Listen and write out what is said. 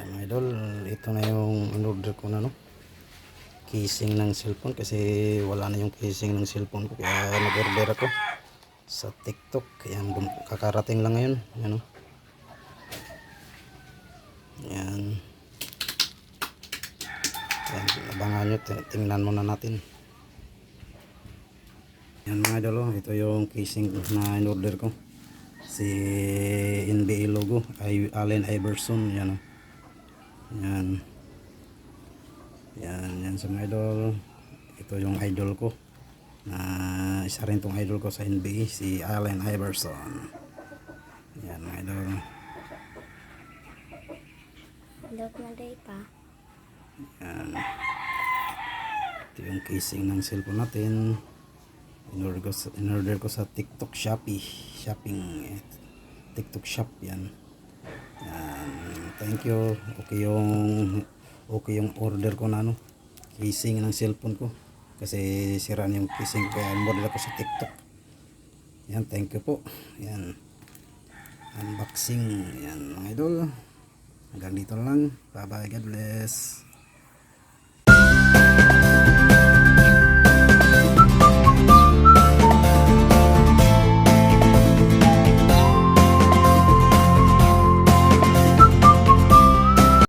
Yan mga idol, ito na yung in-order ko na, no, casing ng cellphone, kasi wala na yung casing ng cellphone ko, kaya nag-order ako sa TikTok. Yan, kakarating lang ngayon. Yan, no. Yan. Yan, abangan nyo, tingnan muna natin. Yan mga idol, oh, ito yung casing na in-order ko, si NBA logo, Allen Iverson. Yan, oh. Yan. Yan sa mga idol. Ito yung idol ko, na isa rin tong idol ko sa NBA, si Allen Iverson. Yan mga idol. Log na day pa. Yan. Ito yung casing ng cellphone natin. In-order ko sa TikTok Shopee. TikTok Shop. Yan. Yan. Thank you. Okay yung order ko na, no, casing ng cellphone ko, kasi sira na yung casing, kaya in-order ko sa TikTok. Yan, thank you po. Yan, unboxing. Yan mga idol, hanggang dito lang. Bye bye, God bless.